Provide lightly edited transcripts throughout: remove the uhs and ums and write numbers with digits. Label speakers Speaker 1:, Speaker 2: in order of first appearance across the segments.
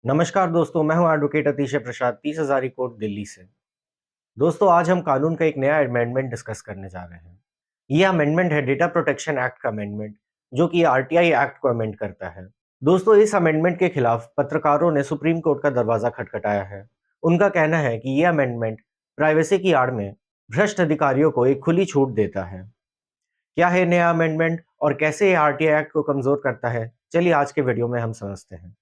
Speaker 1: नमस्कार दोस्तों, मैं हूं एडवोकेट अतिशय प्रसाद 30,000 कोर्ट दिल्ली से। दोस्तों, आज हम कानून का एक नया अमेंडमेंट डिस्कस करने जा रहे हैं। ये अमेंडमेंट है डेटा प्रोटेक्शन एक्ट का अमेंडमेंट, जो कि आरटीआई एक्ट को अमेंड करता है। दोस्तों, इस अमेंडमेंट के खिलाफ पत्रकारों ने सुप्रीम कोर्ट का दरवाजा खटखटाया है। उनका कहना है कि ये अमेंडमेंट प्राइवेसी की आड़ में भ्रष्ट अधिकारियों को एक खुली छूट देता है। क्या है नया अमेंडमेंट और कैसे ये आरटीआई एक्ट को कमजोर करता है? चलिए आज के वीडियो में हम समझते हैं।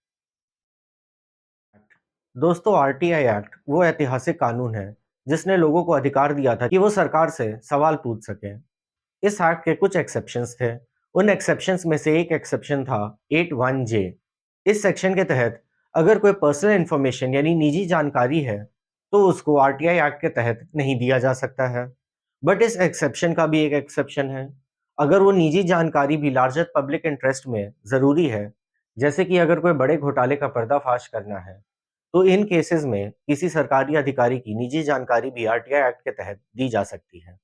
Speaker 1: दोस्तों, आरटीआई एक्ट वो ऐतिहासिक कानून है जिसने लोगों को अधिकार दिया था कि वो सरकार से सवाल पूछ सके। इस एक्ट के कुछ एक्सेप्शंस थे। उन एक्सेप्शंस में से एक एक्सेप्शन था 81 जे। इस सेक्शन के तहत अगर कोई पर्सनल इंफॉर्मेशन यानी निजी जानकारी है तो उसको आरटीआई एक्ट के तहत नहीं दिया जा सकता है। बट इस एक्सेप्शन का भी एक एक्सेप्शन है। अगर वो निजी जानकारी भी लार्जर पब्लिक इंटरेस्ट में जरूरी है, जैसे कि अगर कोई बड़े घोटाले का पर्दाफाश करना है, तो इन केसेस में किसी सरकारी अधिकारी की निजी जानकारी भी आरटीआई एक्ट के तहत दी जा सकती है।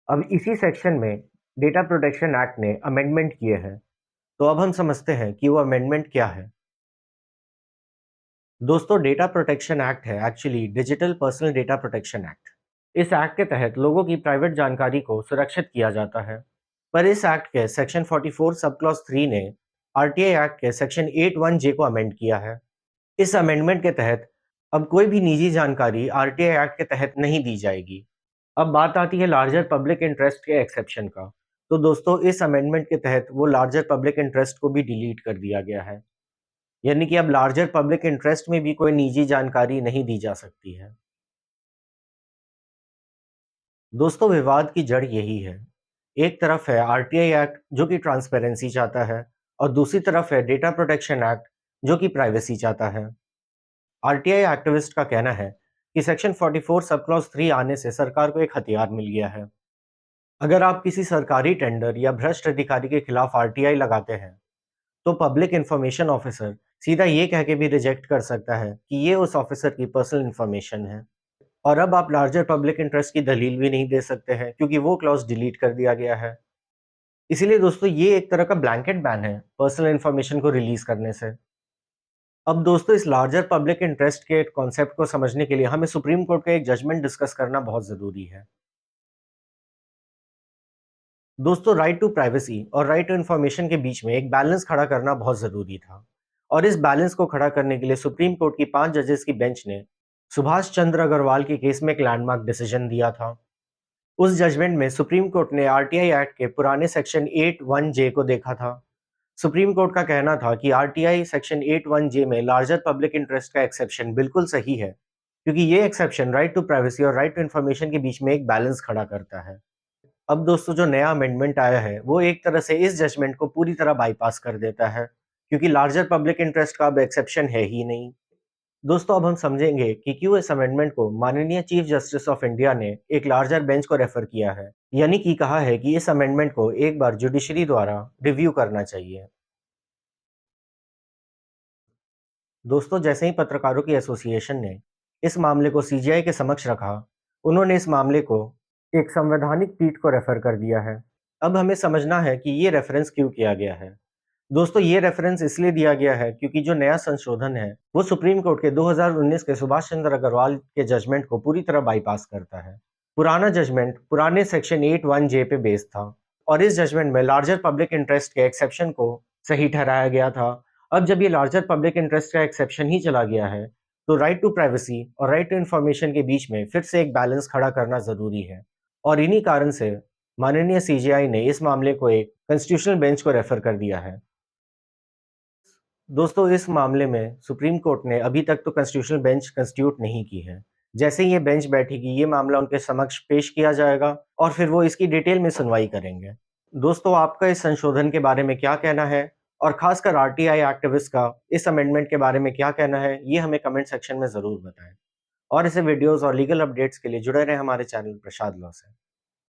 Speaker 1: अब इसी सेक्शन में डेटा प्रोटेक्शन एक्ट ने अमेंडमेंट किए हैं। तो अब हम समझते हैं कि वो अमेंडमेंट क्या है। दोस्तों, डेटा प्रोटेक्शन एक्ट है actually digital personal data protection act. इस एक्ट के तहत लोगों की प्राइवेट जानकारी को सुरक्षित किया जाता है। पर इस एक्ट के सेक्शन 44 सब क्लॉज 3 ने आरटीआई एक्ट के सेक्शन 81 जे को अमेंड किया है। इस अमेंडमेंट के तहत अब कोई भी निजी जानकारी आरटीआई एक्ट के तहत नहीं दी जाएगी। अब बात आती है लार्जर पब्लिक इंटरेस्ट के एक्सेप्शन का। तो दोस्तों, इस अमेंडमेंट के तहत वो लार्जर पब्लिक इंटरेस्ट को भी डिलीट कर दिया गया है। यानी कि अब लार्जर पब्लिक इंटरेस्ट में भी कोई निजी जानकारी नहीं दी जा सकती है। दोस्तों, विवाद की जड़ यही है। एक तरफ है आरटीआई एक्ट जो कि ट्रांसपेरेंसी चाहता है, और दूसरी तरफ है डेटा प्रोटेक्शन एक्ट जो कि प्राइवेसी चाहता है। आरटीआई एक्टिविस्ट का कहना है कि सेक्शन 44 सब क्लॉज 3 आने से सरकार को एक हथियार मिल गया है। अगर आप किसी सरकारी टेंडर या भ्रष्ट अधिकारी के खिलाफ आरटीआई लगाते हैं, तो पब्लिक इंफॉर्मेशन ऑफिसर सीधा ये कह के भी रिजेक्ट कर सकता है कि ये उस ऑफिसर की पर्सनल इंफॉर्मेशन है। और अब आप लार्जर पब्लिक इंटरेस्ट की दलील भी नहीं दे सकते हैं, क्योंकि वो क्लॉज डिलीट कर दिया गया है। इसीलिए दोस्तों, ये एक तरह का ब्लैंकेट बैन है पर्सनल इंफॉर्मेशन को रिलीज करने से। अब दोस्तों, इस लार्जर पब्लिक इंटरेस्ट के कॉन्सेप्ट को समझने के लिए हमें सुप्रीम कोर्ट का एक जजमेंट डिस्कस करना बहुत ज़रूरी है। दोस्तों, राइट टू प्राइवेसी और राइट टू इन्फॉर्मेशन के बीच में एक बैलेंस खड़ा करना बहुत ज़रूरी था। और इस बैलेंस को खड़ा करने के लिए सुप्रीम कोर्ट की 5 जजेस की बेंच ने सुभाष चंद्र अग्रवाल के केस में एक लैंडमार्क डिसीजन दिया था। उस जजमेंट में सुप्रीम कोर्ट ने आरटीआई एक्ट के पुराने सेक्शन 81 जे को देखा था। सुप्रीम कोर्ट का कहना था कि आरटीआई सेक्शन 81 जे में लार्जर पब्लिक इंटरेस्ट का एक्सेप्शन बिल्कुल सही है, क्योंकि ये एक्सेप्शन राइट टू प्राइवेसी और राइट टू इन्फॉर्मेशन के बीच में एक बैलेंस खड़ा करता है। अब दोस्तों, जो नया अमेंडमेंट आया है वो एक तरह से इस जजमेंट को पूरी तरह बाईपास कर देता है, क्योंकि लार्जर पब्लिक इंटरेस्ट का अब एक्सेप्शन है ही नहीं। दोस्तों, अब हम समझेंगे कि क्यों इस अमेंडमेंट को माननीय चीफ जस्टिस ऑफ इंडिया ने एक लार्जर बेंच को रेफर किया है, यानी कि कहा है कि इस अमेंडमेंट को एक बार जुडिशरी द्वारा रिव्यू करना चाहिए। दोस्तों, जैसे ही पत्रकारों की एसोसिएशन ने इस मामले को सीजीआई के समक्ष रखा, उन्होंने इस मामले को एक संवैधानिक पीठ को रेफर कर दिया है। अब हमें समझना है कि ये रेफरेंस क्यों किया गया है। दोस्तों, ये रेफरेंस इसलिए दिया गया है क्योंकि जो नया संशोधन है वो सुप्रीम कोर्ट के 2019 के सुभाष चंद्र अग्रवाल के जजमेंट को पूरी तरह बाईपास करता है। पुराना जजमेंट पुराने सेक्शन 81 जे पे बेस्ड था, और इस जजमेंट में लार्जर पब्लिक इंटरेस्ट के एक्सेप्शन को सही ठहराया गया था। अब जब ये लार्जर पब्लिक इंटरेस्ट का एक्सेप्शन ही चला गया है, तो राइट टू प्राइवेसी और राइट टू इन्फॉर्मेशन के बीच में फिर से एक बैलेंस खड़ा करना जरूरी है। और इन्हीं कारण से माननीय सीजीआई ने इस मामले को एक कॉन्स्टिट्यूशनल बेंच को रेफर कर दिया है। दोस्तों, इस मामले में सुप्रीम कोर्ट ने अभी तक तो कॉन्स्टिट्यूशनल बेंच कंस्टिट्यूट नहीं की है। जैसे ही ये बेंच बैठेगी, ये मामला उनके समक्ष पेश किया जाएगा और फिर वो इसकी डिटेल में सुनवाई करेंगे। दोस्तों, आपका इस संशोधन के बारे में क्या कहना है, और खासकर आरटीआई एक्टिविस्ट का इस अमेंडमेंट के बारे में क्या कहना है, ये हमें कमेंट सेक्शन में ज़रूर बताएं। और ऐसे वीडियोज़ और लीगल अपडेट्स के लिए जुड़े रहें हमारे चैनल प्रसाद लॉ से।